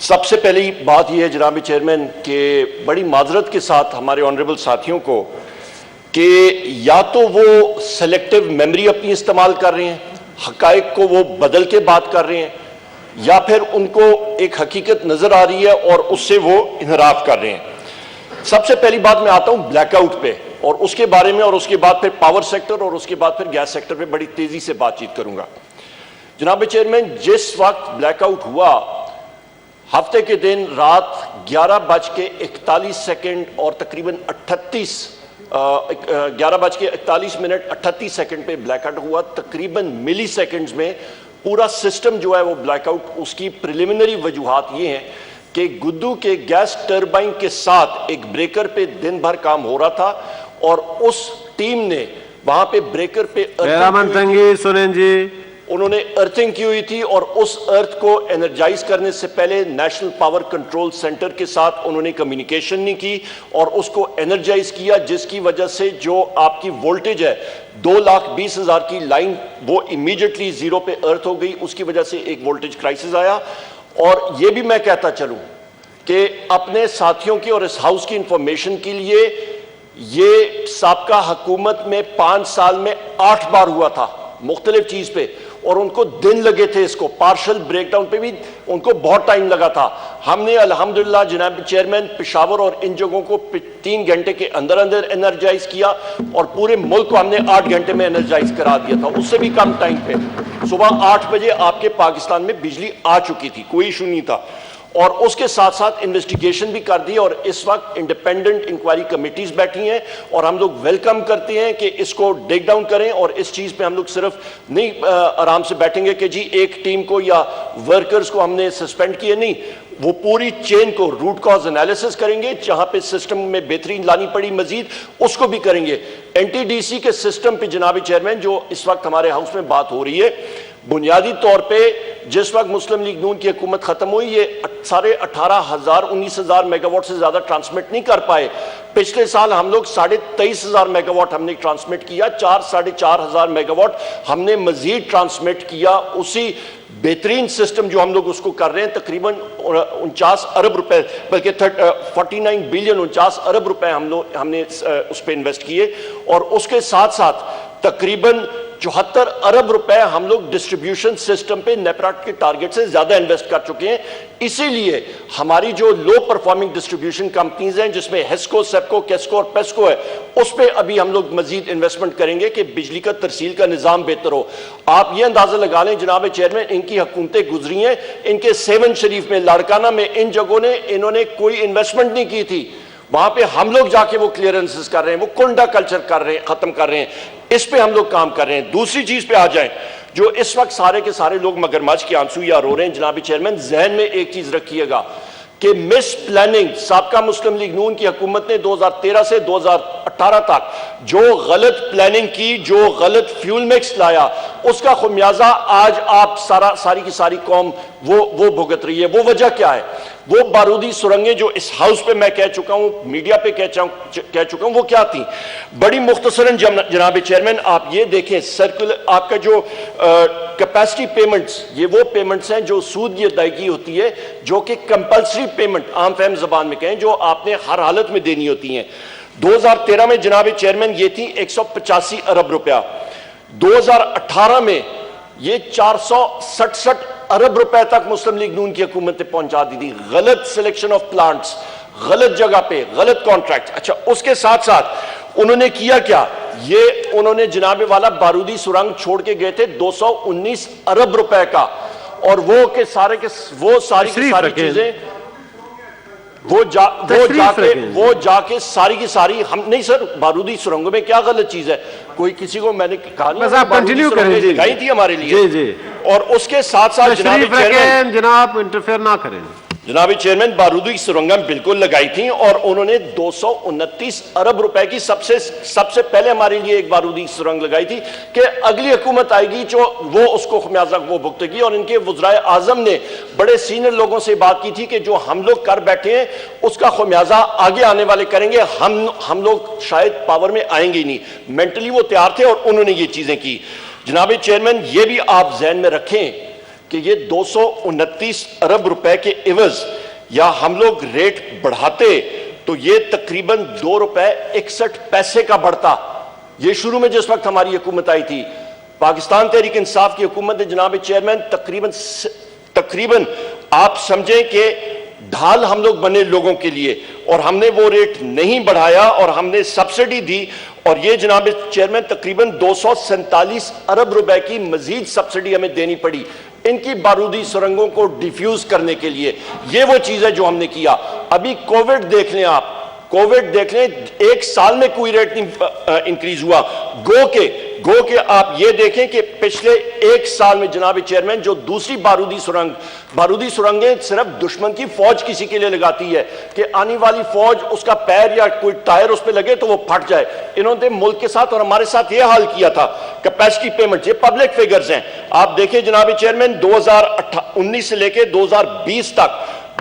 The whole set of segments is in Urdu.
سب سے پہلی بات یہ ہے جناب چیئرمین کہ بڑی معذرت کے ساتھ ہمارے آنریبل ساتھیوں کو کہ یا تو وہ سلیکٹیو میموری اپنی استعمال کر رہے ہیں، حقائق کو وہ بدل کے بات کر رہے ہیں، یا پھر ان کو ایک حقیقت نظر آ رہی ہے اور اس سے وہ انحراف کر رہے ہیں۔ سب سے پہلی بات میں آتا ہوں بلیک آؤٹ پہ اور اس کے بارے میں، اور اس کے بعد پھر پاور سیکٹر اور اس کے بعد پھر گیس سیکٹر پہ بڑی تیزی سے بات چیت کروں گا۔ جناب چیئرمین، جس وقت بلیک آؤٹ ہوا ہفتے کے دن رات 11:41 اور تقریباً 11:41 پہ بلیک آؤٹ ہوا، تقریباً ملی سیکنڈز میں پورا سسٹم جو ہے وہ بلیک آؤٹ۔ اس کی پریلیمنری وجوہات یہ ہیں کہ گدو کے گیس ٹربائن کے ساتھ ایک بریکر پہ دن بھر کام ہو رہا تھا اور اس ٹیم نے وہاں پہ بریکر پہ انہوں نے ارتھنگ کی ہوئی تھی اور اس ارتھ کو انرجائز کرنے سے پہلے نیشنل پاور کنٹرول سینٹر کے ساتھ انہوں نے کمیونیکیشن نہیں کی اور اس کو انرجائز کیا، جس کی وجہ سے جو آپ کی وولٹیج ہے 2,20,000 کی لائن وہ امیڈیٹلی زیرو پہ ارتھ ہو گئی، اس کی وجہ سے ایک وولٹیج کرائسس آیا۔ اور یہ بھی میں کہتا چلوں کہ اپنے ساتھیوں کی اور اس ہاؤس کی انفارمیشن کے لیے یہ سابقہ حکومت میں 5 سال میں 8 بار ہوا تھا مختلف چیز پہ، اور ان کو دن لگے تھے، اس کو پارشل بریک ڈاؤن پہ بھی ان کو بہت ٹائم لگا تھا۔ ہم نے الحمدللہ جناب چیئرمین پشاور اور ان جگہوں کو 3 گھنٹے کے اندر اندر انرجائز کیا اور پورے ملک کو ہم نے 8 گھنٹے میں انرجائز کرا دیا تھا، اس سے بھی کم ٹائم پہ۔ صبح 8 بجے آپ کے پاکستان میں بجلی آ چکی تھی، کوئی ایشو نہیں تھا، اور اس کے ساتھ ساتھ انویسٹیگیشن بھی کر دی، اور اس وقت انڈیپینڈنٹ انکوائری کمیٹیز بیٹھی ہیں اور ہم لوگ ویلکم کرتے ہیں کہ اس کو ڈیگ ڈاؤن کریں، اور اس چیز پہ ہم لوگ صرف نہیں آرام سے بیٹھیں گے کہ جی ایک ٹیم کو یا ورکرز کو ہم نے سسپینڈ کیے، نہیں، وہ پوری چین کو روٹ کاز انالیسس کریں گے، جہاں پہ سسٹم میں بہترین لانی پڑی مزید اس کو بھی کریں گے۔ این ٹی ڈی سی کے سسٹم پہ جناب چیئرمین جو اس وقت ہمارے ہاؤس میں بات ہو رہی ہے، بنیادی طور پہ جس وقت مسلم لیگ نون کی حکومت ختم ہوئی یہ 18,000-19,000 میگا واٹ سے زیادہ ٹرانسمٹ نہیں کر پائے۔ پچھلے سال ہم لوگ 23,500 میگا واٹ ہم نے ٹرانسمٹ کیا، 4,500 میگا واٹ ہم نے مزید ٹرانسمٹ کیا، اسی بہترین سسٹم جو ہم لوگ اس کو کر رہے ہیں، تقریباً 49 ارب روپے بلکہ 49 بلین 49 ارب روپے ہم نے اس پہ انویسٹ کیے، اور اس کے ساتھ ساتھ تقریباً 74 ارب روپے ہم لوگ ڈسٹریبیوشن سسٹم پہ نیپراٹ کے ٹارگٹ سے زیادہ انویسٹ کر چکے ہیں۔ اسی لیے ہماری جو لو پرفارمنگ ڈسٹریبیوشن کمپنیز ہیں جس میں ہیسکو، سیپکو، کیسکو اور پیسکو ہے، اس پہ ابھی ہم لوگ مزید انویسٹمنٹ کریں گے کہ بجلی کا ترسیل کا نظام بہتر ہو۔ آپ یہ اندازہ لگا لیں جناب چیئرمین، ان کی حکومتیں گزری ہیں، ان کے 7 شریف میں، لاڑکانہ میں، ان جگہوں نے انہوں نے کوئی انویسٹمنٹ نہیں کی تھی، وہاں پہ ہم لوگ جا کے وہ کلیئرنسز کر رہے ہیں، وہ کنڈا کلچر کر رہے ہیں، ختم کر رہے ہیں، اس پہ ہم لوگ کام کر رہے ہیں۔ دوسری چیز پہ آ جائیں، جو اس وقت سارے کے سارے لوگ مگرمچھ کے آنسو یا رو رہے ہیں، جناب چیئرمین ذہن میں ایک چیز رکھیے گا کہ مس پلاننگ سابقہ مسلم لیگ نون کی حکومت نے 2013 سے 2018 تک جو غلط پلاننگ کی، جو غلط فیول مکس لایا، اس کا خمیازہ آج آپ ساری کی ساری قوم وہ بھگت رہی ہے۔ وہ وجہ کیا ہے؟ وہ بارودی سرنگیں جو اس ہاؤس پہ میں کہہ چکا ہوں، میڈیا پہ کہہ چکا ہوں، وہ کیا تھیں؟ بڑی مختصراً جناب چیئرمین آپ یہ دیکھیں، سرکل آپ کا جو کیپیسٹی پیمنٹس، یہ وہ پیمنٹس ہیں جو سود کی ادائیگی ہوتی ہے، جو کہ کمپلسری پیمنٹ عام فہم زبان میں کہیں، جو آپ نے ہر حالت میں دینی ہوتی ہیں۔ 2013 میں جناب چیئرمین یہ تھی 185 ارب روپیہ، 2018 میں یہ 467 ارب روپے تک مسلم لیگ نون کی حکومت نے پہنچا دی تھی۔ غلط سلیکشن آف پلانٹس، غلط جگہ پہ، غلط کانٹریکٹ۔ اچھا، اس کے ساتھ ساتھ انہوں نے کیا کیا؟ یہ انہوں نے جناب والا بارودی سرنگ چھوڑ کے گئے تھے 219 ارب روپے کا، اور وہ ساری چیزیں وہ جا کے ساری کی ساری ہم نہیں سر، بارودی سرنگوں میں کیا غلط چیز ہے؟ کوئی کسی کو میں نے کہا نہیں، بارودی سرنگیں لگائی تھی ہمارے لیے، اور اس کے ساتھ ساتھ جناب انٹرفیئر نہ کریں، جناب چیئرمین بارودی سرنگیں بالکل لگائی تھیں، اور انہوں نے 229 ارب روپے کی سب سے پہلے ہمارے لیے ایک بارودی سرنگ لگائی تھی کہ اگلی حکومت آئے گی جو وہ اس کو خمیازہ وہ بھگتے گی، اور ان کے وزرائے اعظم نے بڑے سینئر لوگوں سے بات کی تھی کہ جو ہم لوگ کر بیٹھے ہیں اس کا خمیازہ آگے آنے والے کریں گے، ہم لوگ شاید پاور میں آئیں گے ہی نہیں۔ مینٹلی وہ تیار تھے اور انہوں نے یہ چیزیں کی۔ جناب چیئرمین یہ بھی آپ ذہن میں رکھیں کہ یہ 229 ارب روپے کے عوض یا ہم لوگ ریٹ بڑھاتے تو یہ تقریباً 2 روپے 61 پیسے کا بڑھتا. یہ شروع میں جس وقت ہماری حکومت آئی تھی، پاکستان تحریک انصاف کی حکومت نے جناب چیئرمین تقریباً آپ سمجھیں کہ ڈھال ہم لوگ بنے لوگوں کے لیے، اور ہم نے وہ ریٹ نہیں بڑھایا اور ہم نے سبسڈی دی، اور یہ جناب چیئرمین تقریباً 247 ارب روپے کی مزید سبسڈی ہمیں دینی پڑی ان کی بارودی سرنگوں کو ڈیفیوز کرنے کے لیے. یہ وہ چیز ہے جو ہم نے کیا. ابھی کووڈ دیکھ لیں آپ، کووڈ دیکھ لیں، ایک سال میں کوئی ریٹ نہیں انکریز ہوا. گو کہ آپ یہ دیکھیں کہ پچھلے ایک سال میں جناب چیئرمین جو دوسری بارودی سرنگیں صرف دشمن کی فوج کسی کے لیے لگاتی ہے کہ آنے والی فوج اس کا پیر یا کوئی ٹائر اس پہ لگے تو وہ پھٹ جائے. انہوں نے ملک کے ساتھ اور ہمارے ساتھ یہ حال کیا تھا. کیپیسٹی پیمنٹ، یہ پبلک فیگرز ہیں، آپ دیکھیں جناب چیئرمین 2019 سے لے کے 2020 تک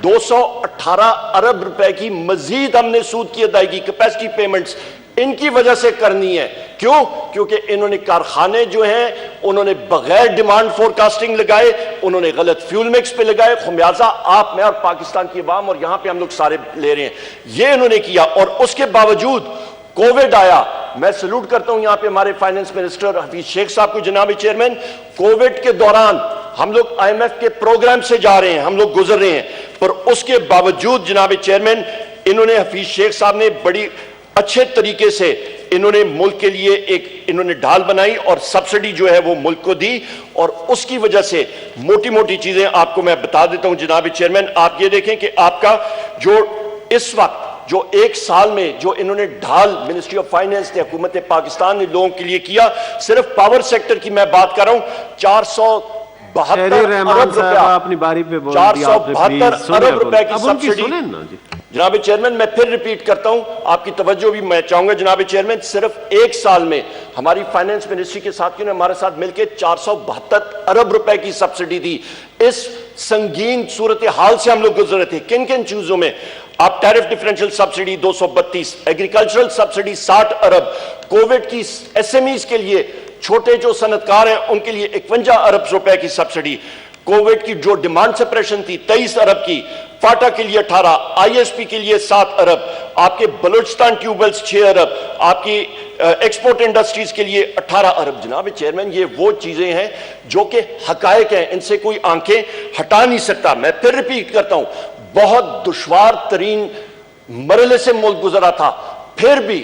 218 ارب روپے کی مزید ہم نے سود کی ادائیگی کیپیسٹی پیمنٹس ان کی وجہ سے کرنی ہے. کیوں؟ کیونکہ انہوں نے کارخانے جو ہیں انہوں نے بغیر ڈیمانڈ فور کاسٹنگ لگائے، انہوں نے غلط فیول مکس پہ لگائے. خمیازہ آپ میں اور پاکستان کی عوام اور یہاں پہ ہم لوگ سارے لے رہے ہیں. یہ انہوں نے کیا، اور اس کے باوجود کووڈ آیا. میں سلوٹ کرتا ہوں یہاں پہ ہمارے فائنانس منسٹر حفیظ شیخ صاحب کو. جناب چیئرمین، کووڈ کے دوران ہم لوگ آئی ایم ایف کے پروگرام سے جا رہے ہیں، ہم لوگ گزر رہے ہیں، پر اس کے باوجود جناب چیئرمین انہوں نے حفیظ شیخ صاحب نے بڑی اچھے طریقے سے انہوں نے ملک کے لیے انہوں نے ڈھال بنائی اور سبسڈی جو ہے وہ ملک کو دی. اور اس کی وجہ سے موٹی چیزیں آپ کو میں بتا دیتا ہوں جناب چیئرمین. آپ یہ دیکھیں کہ آپ کا جو اس وقت جو ایک سال میں جو انہوں نے ڈھال منسٹری آف فائنانس نے حکومت پاکستان نے لوگوں کے لیے کیا، صرف پاور سیکٹر کی میں بات کر رہا ہوں، 472 ارب روپے کی سبسڈی. جناب چیئرمین میں پھر ریپیٹ کرتا ہوں، آپ کی توجہ بھی میں چاہوں گا جناب چیئرمین. صرف ایک سال میں ہماری فائنانس منسٹری کے ساتھیوں نے ہمارے ساتھ مل کے 472 ارب روپے کی سبسڈی دی. اس سنگین صورتحال سے ہم لوگ گزر رہے تھے. کن کن چیزوں میں؟ آپ tariff differential subsidy 232، agricultural subsidy 60 ارب، کووڈ کی ایس ایم ایز کے لیے چھوٹے جو صنعتکار ہیں ان کے لیے 51 ارب روپے کی سبسڈی، کووڈ کی جو ڈیمانڈ سپریشن تھی 23 ارب کی، فاٹا کے لیے 18، آئی ایس پی کے لیے 7 ارب، آپ کے بلوچستان ٹیوبلز 6 ارب، آپ کی ایکسپورٹ انڈسٹریز کے لیے 18 ارب. جناب چیئرمین یہ وہ چیزیں ہیں جو کہ حقائق ہیں، ان سے کوئی آنکھیں ہٹا نہیں سکتا. میں پھر ریپیٹ کرتا ہوں، بہت دشوار ترین مرحلے سے ملک گزرا تھا، پھر بھی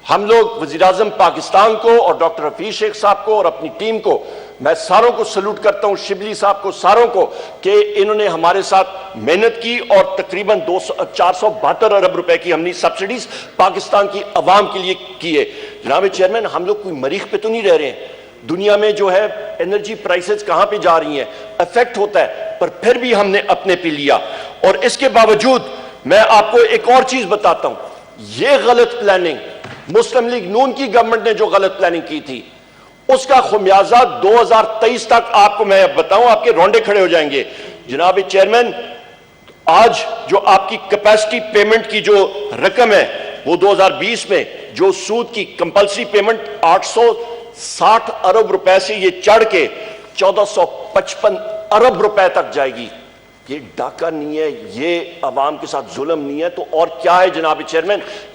ہم لوگ وزیراعظم پاکستان کو اور ڈاکٹر حفیظ شیخ صاحب کو اور اپنی ٹیم کو میں ساروں کو سلوٹ کرتا ہوں، شبلی صاحب کو، ساروں کو، کہ انہوں نے ہمارے ساتھ محنت کی اور تقریباً 472 ارب روپے کی ہم نے سبسڈیز پاکستان کی عوام کے لیے کیے. جناب چیئرمین ہم لوگ کوئی مریخ پہ تو نہیں رہ رہے ہیں. دنیا میں جو ہے انرجی پرائسز کہاں پہ جا رہی ہیں، افیکٹ ہوتا ہے، پر پھر بھی ہم نے اپنے پہ لیا. اور اس کے باوجود میں آپ کو ایک اور چیز بتاتا ہوں، یہ غلط پلاننگ مسلم لیگ نون کی گورنمنٹ نے جو غلط پلاننگ کی تھی اس کا خمیازہ 2023 تک آپ کو میں بتاؤں آپ کے رونڈے کھڑے ہو جائیں گے. جناب چیئرمین آج جو آپ کی کیپیسٹی پیمنٹ کی جو رقم ہے وہ 2020 میں جو سود کی کمپلسری پیمنٹ 860 ارب روپے سے یہ چڑھ کے 1455 ارب روپے تک جائے گی. یہ ڈاکہ نہیں ہے، یہ عوام کے ساتھ ظلم نہیں ہے، تو اور کیا ہے جناب چیئرمین؟